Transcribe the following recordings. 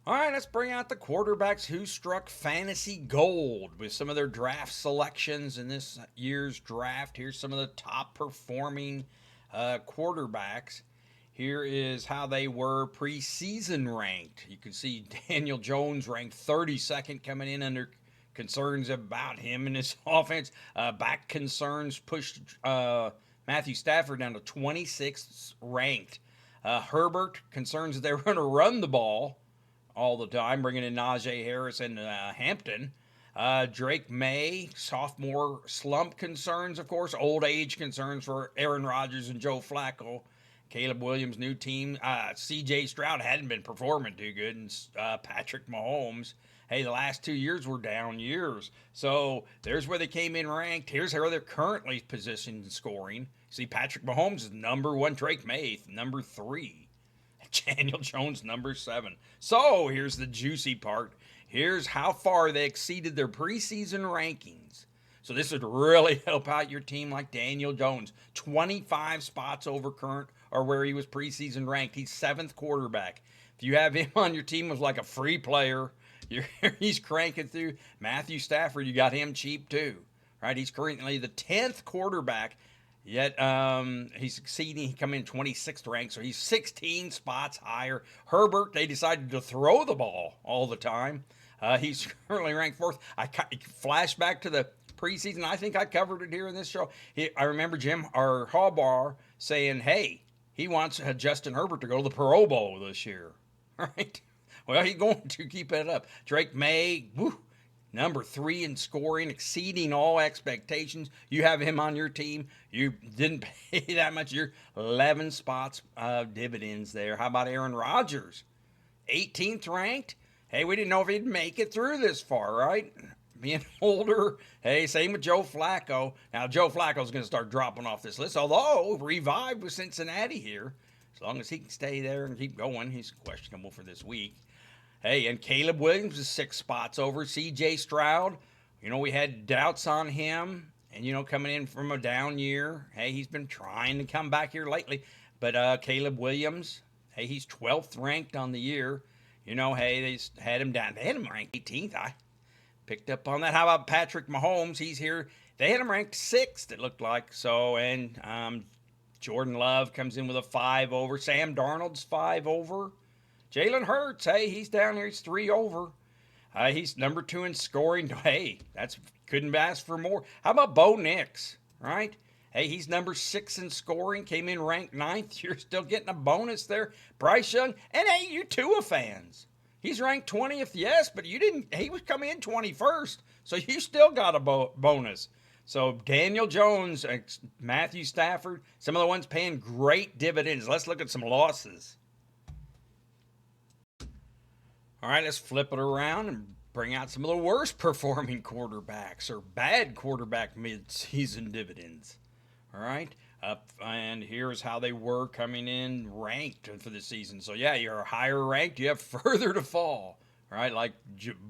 All right, let's bring out the quarterbacks who struck fantasy gold with some of their draft selections in this year's draft. Here's some of the top performing quarterbacks. Here is how they were preseason ranked. You can see Daniel Jones ranked 32nd, coming in under concerns about him and his offense. Back concerns pushed Matthew Stafford down to 26th ranked. Herbert concerns that they were going to run the ball all the time, bringing in Najee Harris and Hampton. Drake May, sophomore slump concerns, of course, old age concerns for Aaron Rodgers and Joe Flacco. Caleb Williams' new team. C.J. Stroud hadn't been performing too good, and Patrick Mahomes. Hey, the last 2 years were down years. So there's where they came in ranked. Here's how they're currently positioned in scoring. See, Patrick Mahomes is number one. Drake May, number three. Daniel Jones, number 7. So here's the juicy part. Here's how far they exceeded their preseason rankings. So this would really help out your team like Daniel Jones. 25 spots over current or where he was preseason ranked. He's 7th quarterback. If you have him on your team as like a free player, he's cranking through. Matthew Stafford, you got him cheap too. Right? He's currently the 10th quarterback. Yet he's succeeding. He come in 26th ranked, so he's 16 spots higher. Herbert, they decided to throw the ball all the time. He's currently ranked 4th. I flash back to the preseason. I think I covered it here in this show. I remember Jim or Harbaugh saying, "Hey, he wants Justin Herbert to go to the Pro Bowl this year." All right. Well, he's going to keep it up. Drake May, woo, number 3 in scoring, exceeding all expectations. You have him on your team. You didn't pay that much. You're 11 spots dividends there. How about Aaron Rodgers? 18th ranked. Hey, we didn't know if he'd make it through this far, right? Being older. Hey, same with Joe Flacco. Now, Joe Flacco's going to start dropping off this list, although revived with Cincinnati here. As long as he can stay there and keep going, he's questionable for this week. Hey, and Caleb Williams is 6 spots over C.J. Stroud. You know, we had doubts on him, and, coming in from a down year. Hey, he's been trying to come back here lately. But Caleb Williams, hey, he's 12th ranked on the year. Hey, they had him down. They had him ranked 18th. I picked up on that. How about Patrick Mahomes? He's here. They had him ranked 6th, it looked like. So, and Jordan Love comes in with a 5 over. Sam Darnold's 5 over. Jalen Hurts, hey, he's down here. He's 3 over. He's number 2 in scoring. Hey, that's couldn't ask for more. How about Bo Nix, right? Hey, he's number 6 in scoring. Came in ranked 9th. You're still getting a bonus there. Bryce Young, and hey, you Tua fans. He's ranked 20th, yes, but you didn't. He was coming in 21st, so you still got a bonus. So Daniel Jones, Matthew Stafford, some of the ones paying great dividends. Let's look at some losses. All right, let's flip it around and bring out some of the worst performing quarterbacks or bad quarterback mid-season dividends. All right, and here's how they were coming in ranked for the season. So yeah, you're higher ranked, you have further to fall. All right, like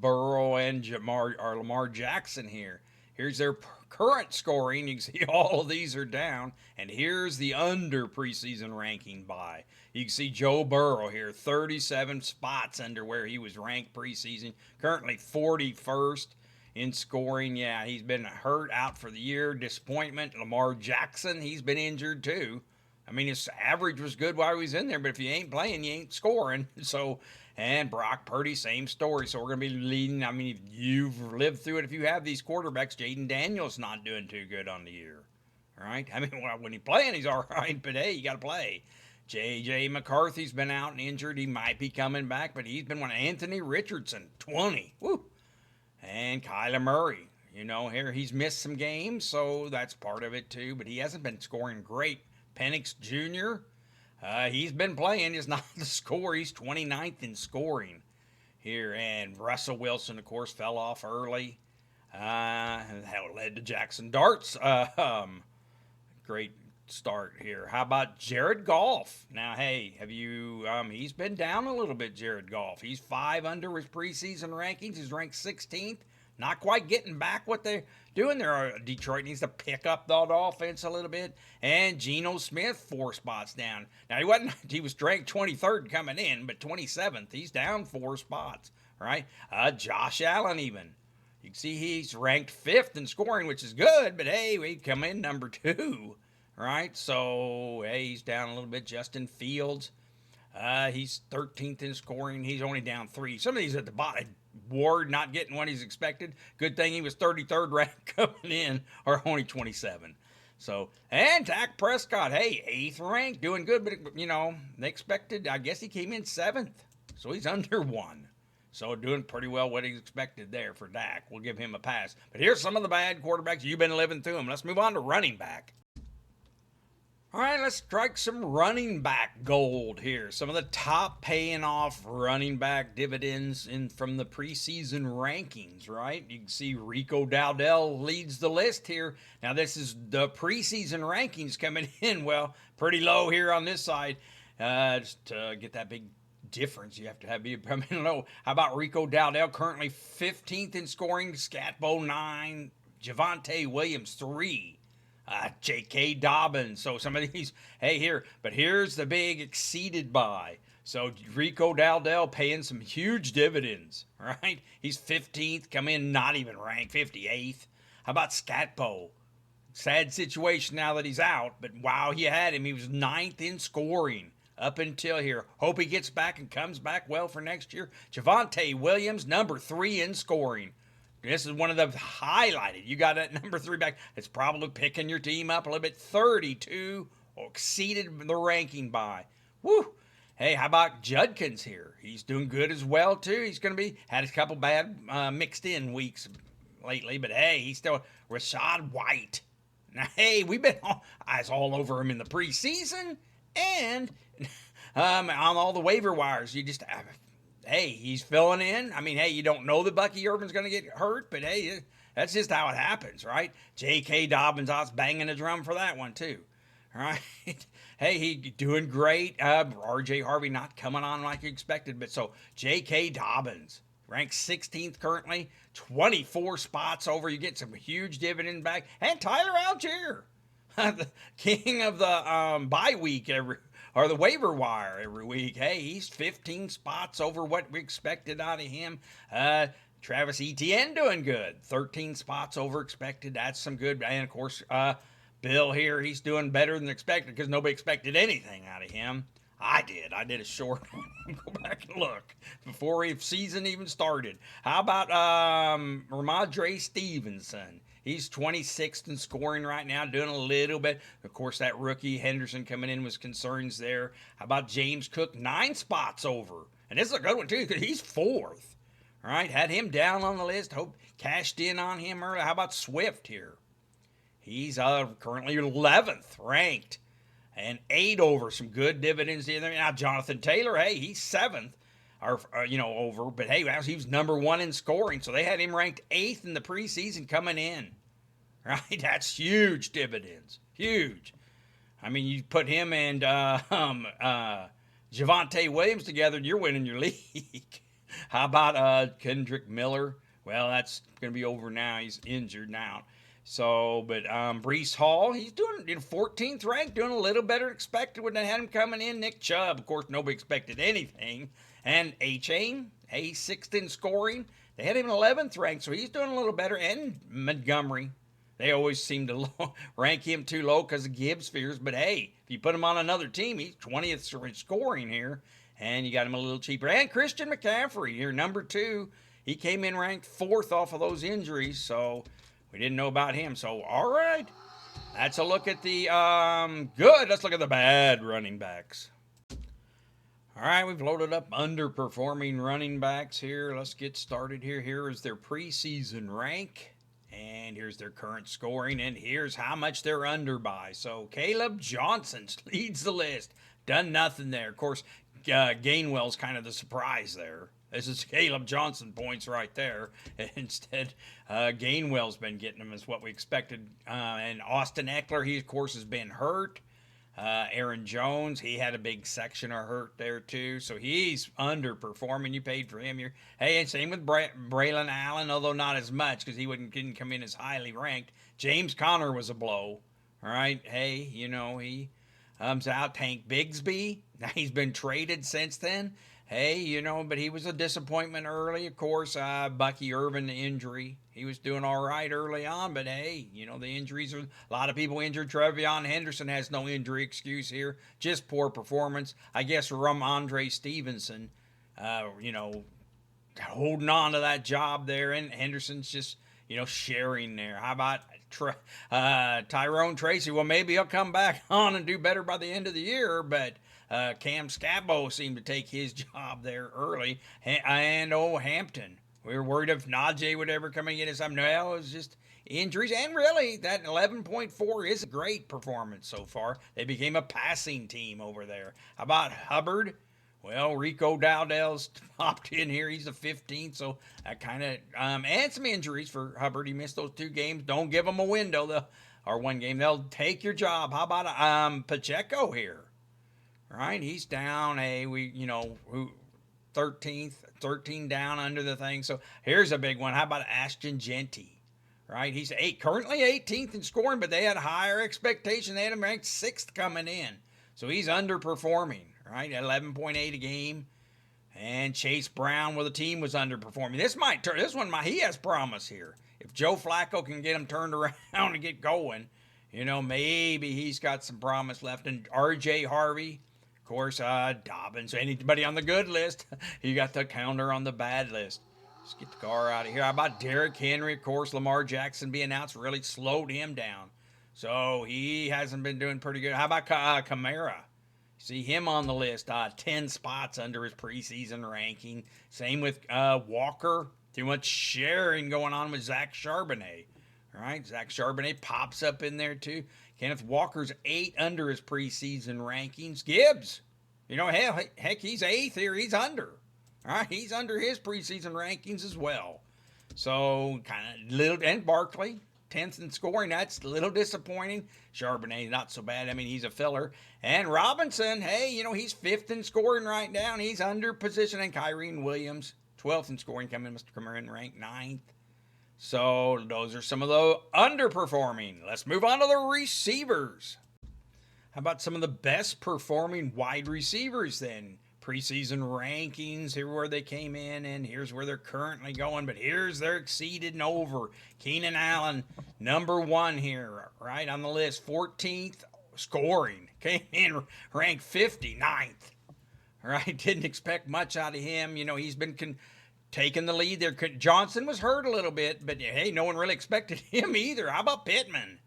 Burrow and Lamar Jackson here. Here's their current scoring. You can see all of these are down. And here's the under preseason ranking by. You can see Joe Burrow here, 37 spots under where he was ranked preseason. Currently 41st in scoring. Yeah, he's been hurt, out for the year. Disappointment. Lamar Jackson, he's been injured too. I mean, his average was good while he was in there, but if you ain't playing, you ain't scoring. So, and Brock Purdy, same story. So we're going to be leading. I mean, if you've lived through it, if you have these quarterbacks, Jaden Daniels not doing too good on the year. All right? I mean, when he's playing, he's all right, but hey, you got to play. J.J. McCarthy's been out and injured. He might be coming back, but he's been one. Anthony Richardson, 20. Woo. And Kyler Murray. Here he's missed some games, so that's part of it too, but he hasn't been scoring great. Penix Jr., he's been playing. He's not the score. He's 29th in scoring here. And Russell Wilson, of course, fell off early. And that led to Jackson Dart's great start here. How about Jared Goff? Now, hey, have you, he's been down a little bit, Jared Goff. He's 5 under his preseason rankings. He's ranked 16th. not quite getting back what they're doing there. Detroit needs to pick up that offense a little bit. And Geno Smith, 4 spots down. Now, he was ranked 23rd coming in, but 27th. He's down 4 spots, right? Josh Allen even. You can see he's ranked 5th in scoring, which is good, but hey, we come in number 2, right? So, hey, he's down a little bit. Justin Fields, he's 13th in scoring. He's only down 3. Some of these at the bottom. Ward not getting what he's expected. Good thing he was 33rd ranked coming in, or only 27. So, and Dak Prescott, hey, 8th ranked, doing good, but, they expected, I guess he came in 7th. So he's under 1. So doing pretty well what he's expected there for Dak. We'll give him a pass. But here's some of the bad quarterbacks. You've been living through them. Let's move on to running back. All right, let's strike some running back gold here. Some of the top paying off running back dividends from the preseason rankings, right? You can see Rico Dowdell leads the list here. Now, this is the preseason rankings coming in, well, pretty low here on this side. Just to get that big difference, you have to be low. How about Rico Dowdell, currently 15th in scoring, Scatbo 9, Javonte Williams 3. J.K. Dobbins. So some of these, but here's the big exceeded by. So Rico Dowdell paying some huge dividends, right? He's 15th, come in not even ranked, 58th. How about Scatbo? Sad situation now that he's out, but wow, you had him. He was 9th in scoring up until here. Hope he gets back and comes back well for next year. Javonte Williams, number 3 in scoring. This is one of the highlighted. You got that number 3 back. It's probably picking your team up a little bit. 32 exceeded the ranking by. Woo! Hey, how about Judkins here? He's doing good as well, too. He's going to be, had a couple bad mixed in weeks lately, but hey, he's still Rashad White. Now, hey, we've been eyes all over him in the preseason and on all the waiver wires. You just hey, he's filling in. I mean, hey, you don't know that Bucky Irvin's going to get hurt, but hey, that's just how it happens, right? J.K. Dobbins, I was banging the drum for that one, too. All right? Hey, he doing great. R.J. Harvey not coming on like you expected, but so J.K. Dobbins, ranked 16th currently, 24 spots over. You get some huge dividend back. And Tyler Algier, the king of the bye week or the waiver wire every week. Hey, he's 15 spots over what we expected out of him. Travis Etienne doing good. 13 spots over expected. That's some good. And, of course, Bill here, he's doing better than expected because nobody expected anything out of him. I did a short one. Go back and look before the season even started. How about Ramondre Stevenson? He's 26th in scoring right now, doing a little bit. Of course, that rookie Henderson coming in was concerns there. How about James Cook? 9 spots over. And this is a good one, too, because he's 4th. All right, had him down on the list. Hope cashed in on him early. How about Swift here? He's currently 11th ranked. And 8 over. Some good dividends in there. Now, Jonathan Taylor, hey, he's 7th. Over. But hey, he was number 1 in scoring. So they had him ranked 8th in the preseason coming in. Right? That's huge dividends. Huge. I mean, you put him and Javonte Williams together, and you're winning your league. How about Kendrick Miller? Well, that's going to be over now. He's injured now. So, but Breece Hall, he's doing 14th ranked, doing a little better than expected when they had him coming in. Nick Chubb, of course, nobody expected anything. And A-Chain, he's 6th in scoring. They had him 11th ranked, so he's doing a little better. And Montgomery, they always seem to rank him too low because of Gibbs fears. But hey, if you put him on another team, he's 20th in scoring here. And you got him a little cheaper. And Christian McCaffrey here, number 2. He came in ranked 4th off of those injuries, so we didn't know about him. So, all right. That's a look at the good. Let's look at the bad running backs. All right, we've loaded up underperforming running backs here. Let's get started here. Here is their preseason rank. And here's their current scoring. And here's how much they're under by. So, Caleb Johnson leads the list. Done nothing there. Of course, Gainwell's kind of the surprise there. This is Caleb Johnson points right there. Instead, Gainwell's been getting them is what we expected. And Austin Eckler, he, of course, has been hurt. Aaron Jones, he had a big section of hurt there too, so he's underperforming. You paid for him. Hey, and same with Braylon Allen, although not as much because didn't come in as highly ranked. James Conner was a blow. All right, hey, he out. Tank Bigsby, now he's been traded since then. Hey, but he was a disappointment early. Of course, Bucky Irvin, the injury. He was doing all right early on, but hey, the injuries are a lot of people injured. Trevion Henderson has no injury excuse here, just poor performance. I guess Ramondre Stevenson, holding on to that job there, and Henderson's just, sharing there. How about Tyrone Tracy? Well, maybe he'll come back on and do better by the end of the year, but Cam Scabo seemed to take his job there early. And Hampton. We were worried if Najee would ever come and get us up. No, it was just injuries. And really, that 11.4 is a great performance so far. They became a passing team over there. How about Hubbard? Well, Rico Dowdell's popped in here. He's the 15th, so that kind of and some injuries for Hubbard. He missed those 2 games. Don't give him a window, or 1 game. They'll take your job. How about Pacheco here? Right, he's down. Who 13th, 13 down under the thing. So here's a big one. How about Ashton Genty? Right, he's currently 18th in scoring, but they had higher expectation. They had him ranked 6th coming in, so he's underperforming. Right, 11.8 a game. And Chase Brown, well, the team was underperforming. He has promise here. If Joe Flacco can get him turned around and get going, maybe he's got some promise left. And R.J. Harvey, of course, Dobbins, anybody on the good list, you got the counter on the bad list. Let's get the car out of here. How about Derrick Henry? Of course, Lamar Jackson being out really slowed him down. So he hasn't been doing pretty good. How about Kamara? See him on the list, 10 spots under his preseason ranking. Same with Walker. Too much sharing going on with Zach Charbonnet. All right, Zach Charbonnet pops up in there too. Kenneth Walker's 8 under his preseason rankings. Gibbs, heck, he's 8th here. He's under. All right, he's under his preseason rankings as well. So kind of little, and Barkley, 10th in scoring. That's a little disappointing. Charbonnet, not so bad. I mean, he's a filler. And Robinson, hey, he's 5th in scoring right now, and he's under position. And Kyrene Williams, 12th in scoring, coming in ranked 9th. So those are some of the underperforming. Let's move on to the receivers. How about some of the best performing wide receivers then? Preseason rankings, here where they came in, and here's where they're currently going, but here's their exceeded and over. Keenan Allen, number 1 here, right on the list, 14th scoring, came in ranked 59th, right? Didn't expect much out of him. He's been taking the lead there. Johnson was hurt a little bit, but hey, no one really expected him either. How about Pittman?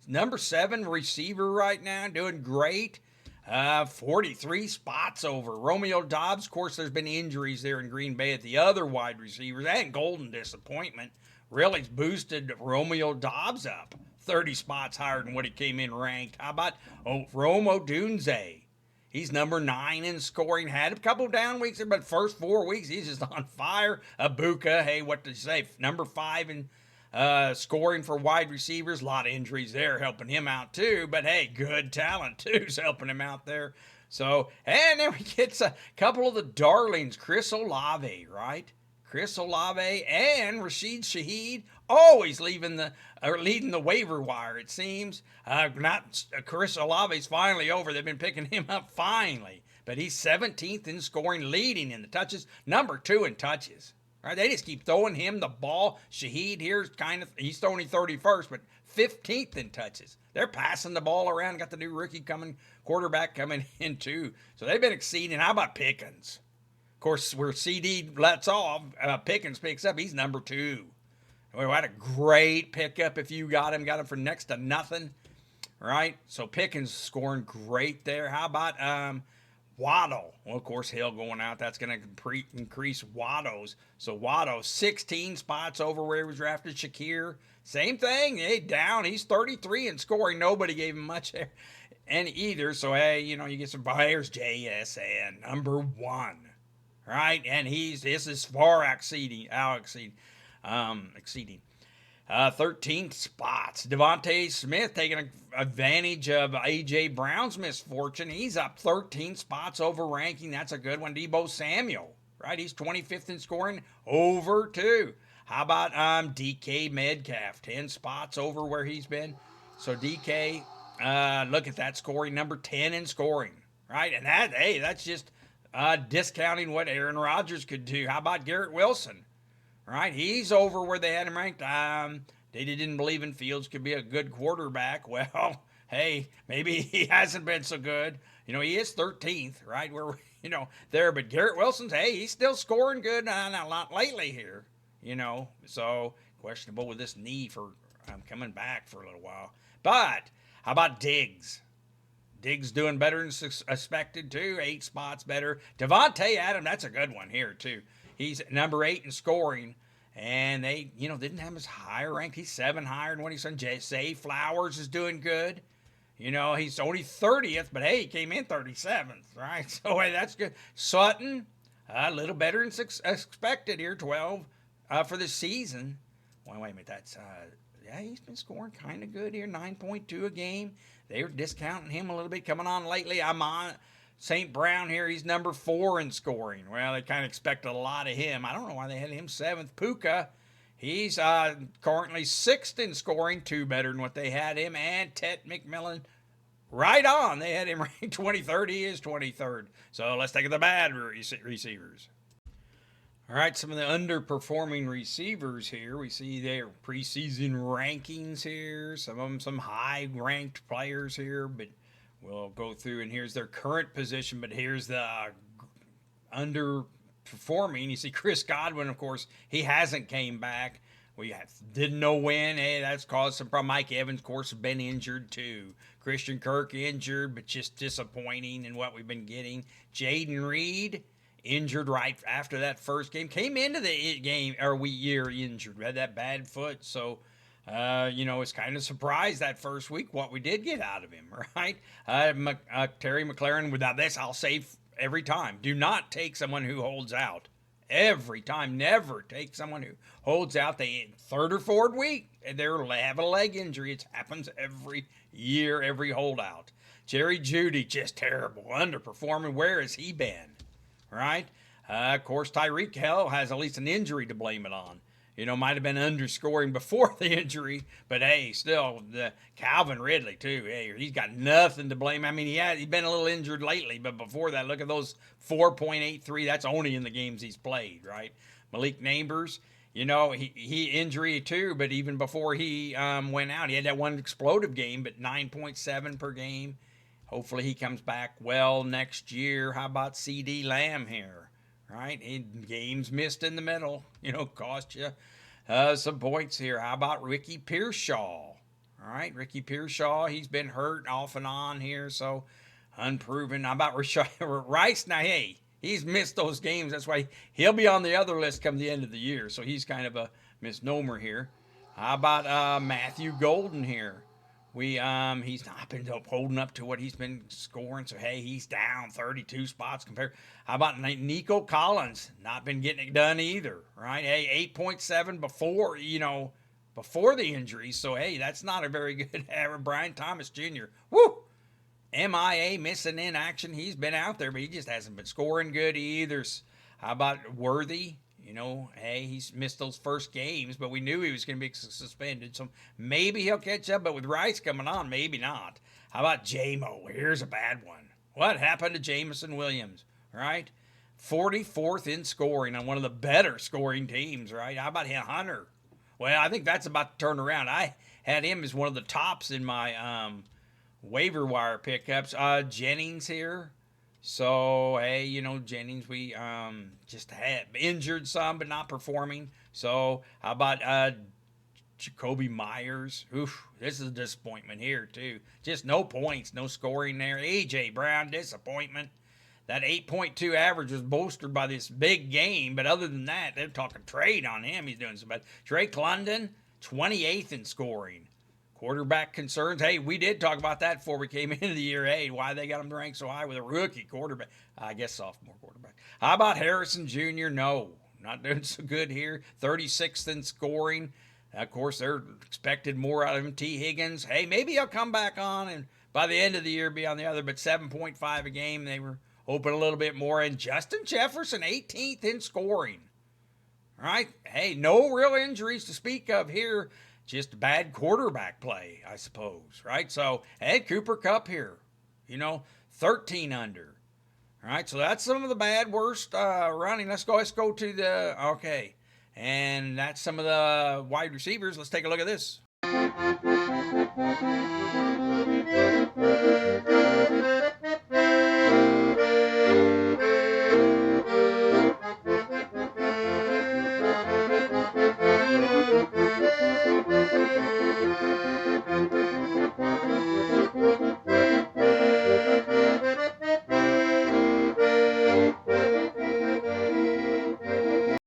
Number 7 receiver right now, doing great. 43 spots over. Romeo Doubs, of course, there's been injuries there in Green Bay at the other wide receivers. And Golden disappointment really boosted Romeo Doubs up 30 spots higher than what he came in ranked. How about Rome Odunze? He's number 9 in scoring. Had a couple down weeks there, but first 4 weeks, he's just on fire. Abuka, hey, what did you say? Number 5 in scoring for wide receivers. A lot of injuries there helping him out too, but hey, good talent too is helping him out there. So, and then we get a couple of the darlings. Chris Olave, right? Chris Olave and Rashid Shaheed always leading the waiver wire, it seems. Chris Olave's finally over. They've been picking him up finally, but he's 17th in scoring, leading in the touches, number 2 in touches. Right, they just keep throwing him the ball. Shaheed here's he's only 31st, but 15th in touches. They're passing the ball around. Got the new rookie quarterback coming in too. So they've been exceeding. How about Pickens? Of course, where CD lets off, Pickens picks up. He's number 2. We had a great pickup if you got him for next to nothing. Right, so Pickens scoring great there. How about Waddle? Well, of course, Hill going out. That's going to increase Waddle's. So Waddle, 16 spots over where he was drafted. Shakir, same thing. Hey, down. He's 33 in scoring. Nobody gave him much there and either. So, hey, you get some buyers. JSN, number 1. Right? And this is far exceeding. 13th spots. Devontae Smith taking advantage of A.J. Brown's misfortune. He's up 13 spots over ranking. That's a good one. Deebo Samuel, right? He's 25th in scoring, over 2. How about DK Metcalf? 10 spots over where he's been. So DK, look at that scoring, number 10 in scoring, right? And that's just discounting what Aaron Rodgers could do. How about Garrett Wilson? Right, he's over where they had him ranked. They didn't believe in Fields could be a good quarterback. Well, hey, maybe he hasn't been so good. He is 13th, right? Where there, but Garrett Wilson's, hey, he's still scoring good. Not lately here. So questionable with this knee for coming back for a little while. But how about Diggs? Diggs doing better than expected too. 8 spots better. Devontae Adams, that's a good one here too. He's number 8 in scoring, and they didn't have him as higher ranked. He's 7 higher than what he's done. Zay Flowers is doing good. He's only 30th, but hey, he came in 37th, right? So hey, that's good. Sutton, a little better than expected here, 12 for the season. Well, wait a minute, that's he's been scoring kind of good here, 9.2 a game. They were discounting him a little bit coming on lately. I'm on St. Brown here. He's number 4 in scoring. Well, they kind of expected a lot of him. I don't know why they had him 7th. Puka, he's currently 6th in scoring, 2 better than what they had him. And Tet McMillan, right on. They had him ranked 23rd. He is 23rd. So let's take the bad receivers. All right, some of the underperforming receivers here. We see their preseason rankings here. Some of them, some high-ranked players here, but we'll go through, and here's their current position, but here's the underperforming. You see Chris Godwin, of course, he hasn't came back. We didn't know when. Hey, that's caused some problem. Mike Evans, of course, has been injured too. Christian Kirk injured, but just disappointing in what we've been getting. Jaden Reed, injured right after that first game. Came into the game, or year injured. Had that bad foot, so it's kind of surprised that first week what we did get out of him, right? Terry McLaurin, without this, I'll say every time, do not take someone who holds out. Every time, never take someone who holds out. They third or fourth week, they have a leg injury. It happens every year, every holdout. Jerry Jeudy, just terrible, underperforming. Where has he been, right? Of course, Tyreek Hill has at least an injury to blame it on. Might have been underscoring before the injury, but hey, still, the Calvin Ridley too. Hey, he's got nothing to blame. I mean, he's been a little injured lately, but before that, look at those 4.83. That's only in the games he's played, right? Malik Neighbors, he injury too, but even before he went out, he had that one explosive game, but 9.7 per game. Hopefully he comes back well next year. How about C.D. Lamb here? Right, games missed in the middle, cost you some points here. How about Ricky Pearsall? All right, Ricky Pearsall, he's been hurt off and on here, so unproven. How about Rice? Now, hey, he's missed those games. That's why he'll be on the other list come the end of the year, so he's kind of a misnomer here. How about Matthew Golden here? He's not been holding up to what he's been scoring, so hey, he's down 32 spots compared. How about Nico Collins? Not been getting it done either, right? Hey, 8.7 before the injury, so hey, that's not a very good average. Brian Thomas Jr., woo, MIA, missing in action. He's been out there, but he just hasn't been scoring good either. How about Worthy? Hey, he's missed those first games, but we knew he was going to be suspended, so maybe he'll catch up. But with Rice coming on, maybe not. How about J-Mo? Here's a bad one. What happened to Jameson Williams, right? 44th in scoring on one of the better scoring teams, right? How about Hunter? Well, I think that's about to turn around. I had him as one of the tops in my waiver wire pickups. Jennings here. So, hey, Jennings, we just had injured some, but not performing. So, how about Jacoby Myers? Oof, this is a disappointment here, too. Just no points, no scoring there. A.J. Brown, disappointment. That 8.2 average was bolstered by this big game, but other than that, they're talking trade on him. He's doing so bad. Drake London, 28th in scoring. Quarterback concerns. Hey, we did talk about that before we came into the year. Hey, why they got him ranked so high with a rookie quarterback? I guess sophomore quarterback. How about Harrison Jr.? No, not doing so good here. 36th in scoring. Of course, they're expected more out of him. T. Higgins, hey, maybe he'll come back on and by the end of the year be on the other, but 7.5 a game. They were hoping a little bit more. And Justin Jefferson, 18th in scoring. All right. Hey, no real injuries to speak of here. Just bad quarterback play, I suppose. Right. So, hey, Cooper Kupp here, 13 under. All right. So that's some of the bad, worst running. Let's go to the, okay. And that's some of the wide receivers. Let's take a look at this.